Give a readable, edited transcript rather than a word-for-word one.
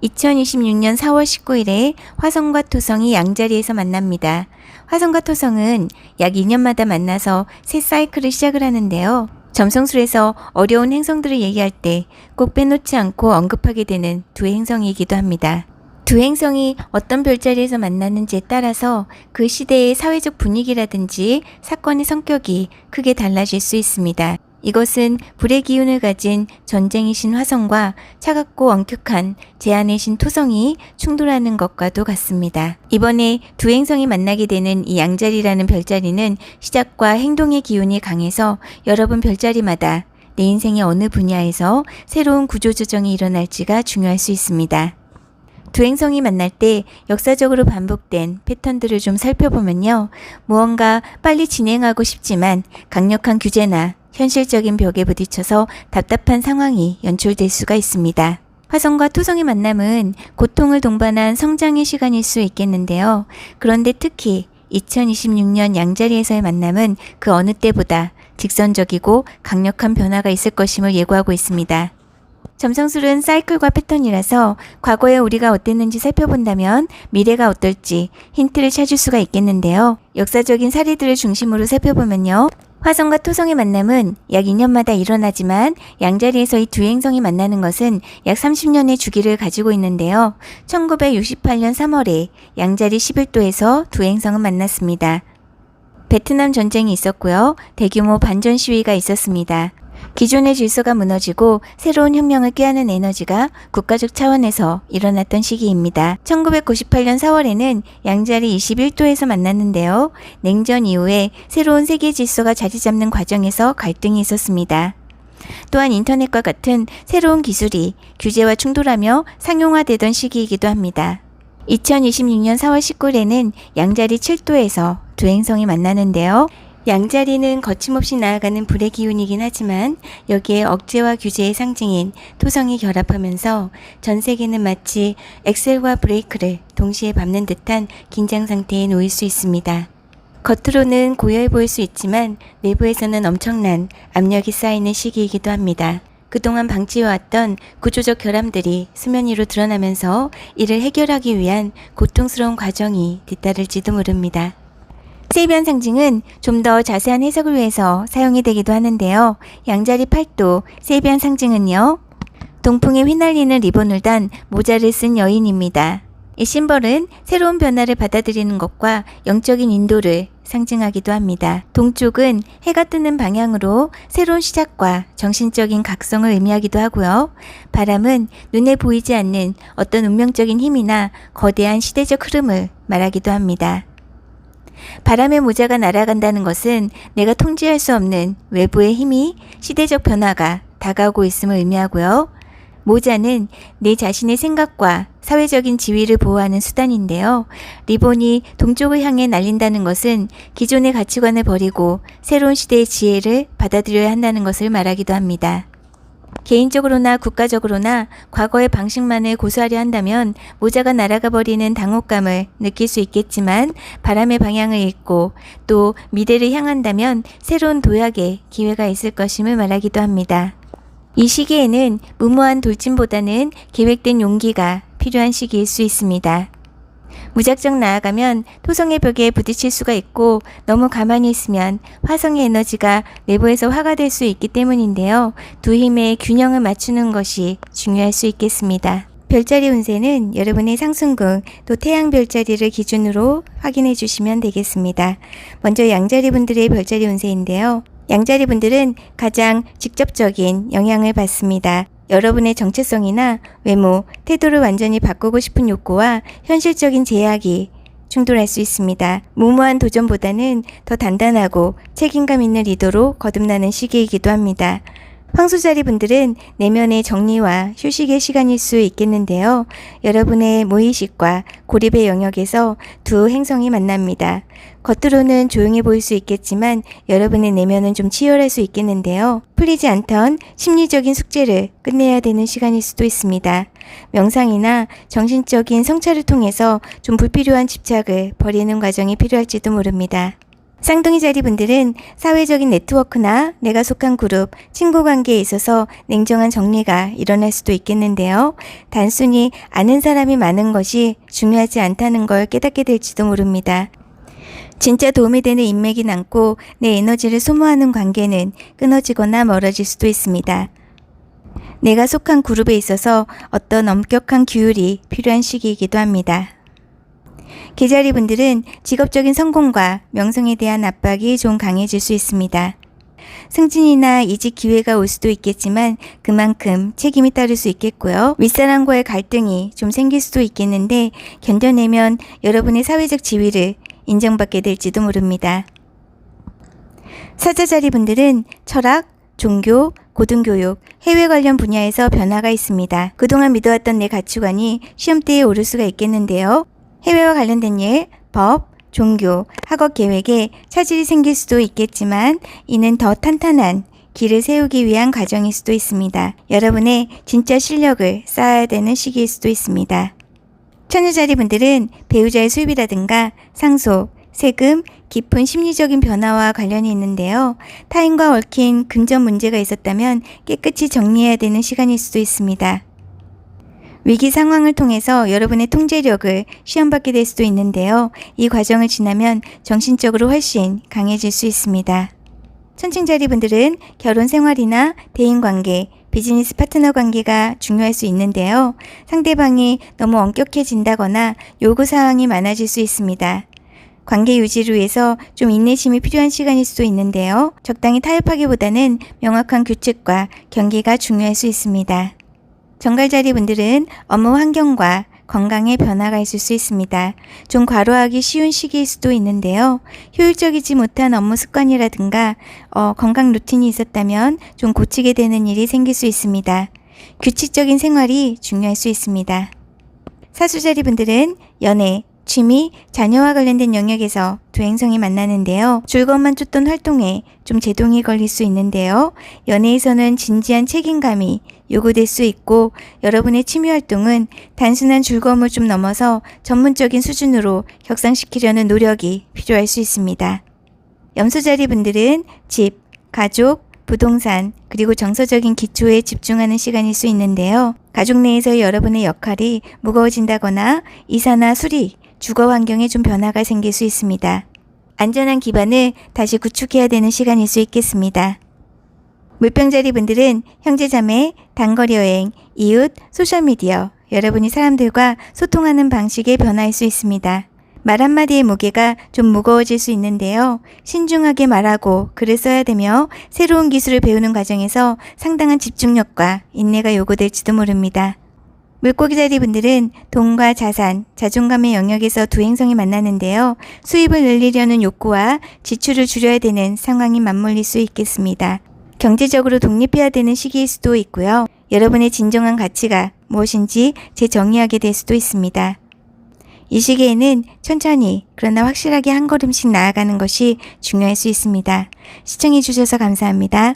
2026년 4월 19일에 화성과 토성이 양자리에서 만납니다. 화성과 토성은 약 2년마다 만나서 새 사이클을 시작을 하는데요. 점성술에서 어려운 행성들을 얘기할 때 꼭 빼놓지 않고 언급하게 되는 두 행성이기도 합니다. 두 행성이 어떤 별자리에서 만나는지에 따라서 그 시대의 사회적 분위기라든지 사건의 성격이 크게 달라질 수 있습니다. 이것은 불의 기운을 가진 전쟁의 신 화성과 차갑고 엄격한 재앙의 신 토성이 충돌하는 것과도 같습니다. 이번에 두 행성이 만나게 되는 이 양자리라는 별자리는 시작과 행동의 기운이 강해서 여러분 별자리마다 내 인생의 어느 분야에서 새로운 구조조정이 일어날지가 중요할 수 있습니다. 두 행성이 만날 때 역사적으로 반복된 패턴들을 좀 살펴보면요. 무언가 빨리 진행하고 싶지만 강력한 규제나 현실적인 벽에 부딪혀서 답답한 상황이 연출될 수가 있습니다. 화성과 토성의 만남은 고통을 동반한 성장의 시간일 수 있겠는데요. 그런데 특히 2026년 양자리에서의 만남은 그 어느 때보다 직선적이고 강력한 변화가 있을 것임을 예고하고 있습니다. 점성술은 사이클과 패턴이라서 과거에 우리가 어땠는지 살펴본다면 미래가 어떨지 힌트를 찾을 수가 있겠는데요. 역사적인 사례들을 중심으로 살펴보면요. 화성과 토성의 만남은 약 2년마다 일어나지만 양자리에서 이 두 행성이 만나는 것은 약 30년의 주기를 가지고 있는데요. 1968년 3월에 양자리 11도에서 두 행성은 만났습니다. 베트남 전쟁이 있었고요. 대규모 반전 시위가 있었습니다. 기존의 질서가 무너지고 새로운 혁명을 꾀하는 에너지가 국가적 차원에서 일어났던 시기입니다. 1998년 4월에는 양자리 21도에서 만났는데요. 냉전 이후에 새로운 세계 질서가 자리 잡는 과정에서 갈등이 있었습니다. 또한 인터넷과 같은 새로운 기술이 규제와 충돌하며 상용화되던 시기이기도 합니다. 2026년 4월 19일에는 양자리 7도에서 두 행성이 만나는데요. 양자리는 거침없이 나아가는 불의 기운이긴 하지만 여기에 억제와 규제의 상징인 토성이 결합하면서 전 세계는 마치 엑셀과 브레이크를 동시에 밟는 듯한 긴장 상태에 놓일 수 있습니다. 겉으로는 고요해 보일 수 있지만 내부에서는 엄청난 압력이 쌓이는 시기이기도 합니다. 그동안 방치해왔던 구조적 결함들이 수면 위로 드러나면서 이를 해결하기 위한 고통스러운 과정이 뒤따를지도 모릅니다. 세이비안 상징은 좀 더 자세한 해석을 위해서 사용이 되기도 하는데요. 양자리 8도 세이비안 상징은요. 동풍에 휘날리는 리본을 단 모자를 쓴 여인입니다. 이 심벌은 새로운 변화를 받아들이는 것과 영적인 인도를 상징하기도 합니다. 동쪽은 해가 뜨는 방향으로 새로운 시작과 정신적인 각성을 의미하기도 하고요. 바람은 눈에 보이지 않는 어떤 운명적인 힘이나 거대한 시대적 흐름을 말하기도 합니다. 바람의 모자가 날아간다는 것은 내가 통제할 수 없는 외부의 힘이 시대적 변화가 다가오고 있음을 의미하고요. 모자는 내 자신의 생각과 사회적인 지위를 보호하는 수단인데요. 리본이 동쪽을 향해 날린다는 것은 기존의 가치관을 버리고 새로운 시대의 지혜를 받아들여야 한다는 것을 말하기도 합니다. 개인적으로나 국가적으로나 과거의 방식만을 고수하려 한다면 모자가 날아가 버리는 당혹감을 느낄 수 있겠지만 바람의 방향을 읽고 또 미래를 향한다면 새로운 도약의 기회가 있을 것임을 말하기도 합니다. 이 시기에는 무모한 돌진보다는 계획된 용기가 필요한 시기일 수 있습니다. 무작정 나아가면 토성의 벽에 부딪힐 수가 있고 너무 가만히 있으면 화성의 에너지가 내부에서 화가 될 수 있기 때문인데요. 두 힘의 균형을 맞추는 것이 중요할 수 있겠습니다. 별자리 운세는 여러분의 상승궁 또 태양 별자리를 기준으로 확인해 주시면 되겠습니다. 먼저 양자리 분들의 별자리 운세인데요. 양자리 분들은 가장 직접적인 영향을 받습니다. 여러분의 정체성이나 외모, 태도를 완전히 바꾸고 싶은 욕구와 현실적인 제약이 충돌할 수 있습니다. 무모한 도전보다는 더 단단하고 책임감 있는 리더로 거듭나는 시기이기도 합니다. 황소자리 분들은 내면의 정리와 휴식의 시간일 수 있겠는데요. 여러분의 무의식과 고립의 영역에서 두 행성이 만납니다. 겉으로는 조용해 보일 수 있겠지만 여러분의 내면은 좀 치열할 수 있겠는데요. 풀리지 않던 심리적인 숙제를 끝내야 되는 시간일 수도 있습니다. 명상이나 정신적인 성찰을 통해서 좀 불필요한 집착을 버리는 과정이 필요할지도 모릅니다. 쌍둥이 자리 분들은 사회적인 네트워크나 내가 속한 그룹, 친구 관계에 있어서 냉정한 정리가 일어날 수도 있겠는데요. 단순히 아는 사람이 많은 것이 중요하지 않다는 걸 깨닫게 될지도 모릅니다. 진짜 도움이 되는 인맥이 남고 내 에너지를 소모하는 관계는 끊어지거나 멀어질 수도 있습니다. 내가 속한 그룹에 있어서 어떤 엄격한 규율이 필요한 시기이기도 합니다. 개자리 분들은 직업적인 성공과 명성에 대한 압박이 좀 강해질 수 있습니다. 승진이나 이직 기회가 올 수도 있겠지만 그만큼 책임이 따를 수 있겠고요. 윗사람과의 갈등이 좀 생길 수도 있겠는데 견뎌내면 여러분의 사회적 지위를 인정받게 될지도 모릅니다. 사자자리 분들은 철학, 종교, 고등교육, 해외 관련 분야에서 변화가 있습니다. 그동안 믿어왔던 내 가치관이 시험대에 오를 수가 있겠는데요. 해외와 관련된 일, 법, 종교, 학업 계획에 차질이 생길 수도 있겠지만 이는 더 탄탄한 길을 세우기 위한 과정일 수도 있습니다. 여러분의 진짜 실력을 쌓아야 되는 시기일 수도 있습니다. 처녀자리 분들은 배우자의 수입이라든가 상속, 세금, 깊은 심리적인 변화와 관련이 있는데요. 타인과 얽힌 금전 문제가 있었다면 깨끗이 정리해야 되는 시간일 수도 있습니다. 위기 상황을 통해서 여러분의 통제력을 시험받게 될 수도 있는데요. 이 과정을 지나면 정신적으로 훨씬 강해질 수 있습니다. 천칭자리 분들은 결혼 생활이나 대인관계, 비즈니스 파트너 관계가 중요할 수 있는데요. 상대방이 너무 엄격해진다거나 요구사항이 많아질 수 있습니다. 관계 유지를 위해서 좀 인내심이 필요한 시간일 수도 있는데요. 적당히 타협하기보다는 명확한 규칙과 경계가 중요할 수 있습니다. 정갈자리 분들은 업무 환경과 건강에 변화가 있을 수 있습니다. 좀 과로하기 쉬운 시기일 수도 있는데요. 효율적이지 못한 업무 습관이라든가 건강 루틴이 있었다면 좀 고치게 되는 일이 생길 수 있습니다. 규칙적인 생활이 중요할 수 있습니다. 사수자리 분들은 연애, 취미, 자녀와 관련된 영역에서 두 행성이 만나는데요. 즐거움만 쫓던 활동에 좀 제동이 걸릴 수 있는데요. 연애에서는 진지한 책임감이 요구될 수 있고 여러분의 취미 활동은 단순한 즐거움을 좀 넘어서 전문적인 수준으로 격상시키려는 노력이 필요할 수 있습니다. 염소자리 분들은 집, 가족, 부동산, 그리고 정서적인 기초에 집중하는 시간일 수 있는데요. 가족 내에서의 여러분의 역할이 무거워진다거나 이사나 수리, 주거 환경에 좀 변화가 생길 수 있습니다. 안전한 기반을 다시 구축해야 되는 시간일 수 있겠습니다. 물병자리 분들은 형제자매, 단거리 여행, 이웃, 소셜미디어, 여러분이 사람들과 소통하는 방식의 변화일 수 있습니다. 말 한마디의 무게가 좀 무거워질 수 있는데요. 신중하게 말하고 글을 써야 되며 새로운 기술을 배우는 과정에서 상당한 집중력과 인내가 요구될지도 모릅니다. 물고기 자리 분들은 돈과 자산, 자존감의 영역에서 두 행성이 만나는데요. 수입을 늘리려는 욕구와 지출을 줄여야 되는 상황이 맞물릴 수 있겠습니다. 경제적으로 독립해야 되는 시기일 수도 있고요. 여러분의 진정한 가치가 무엇인지 재정의하게 될 수도 있습니다. 이 시기에는 천천히 그러나 확실하게 한 걸음씩 나아가는 것이 중요할 수 있습니다. 시청해 주셔서 감사합니다.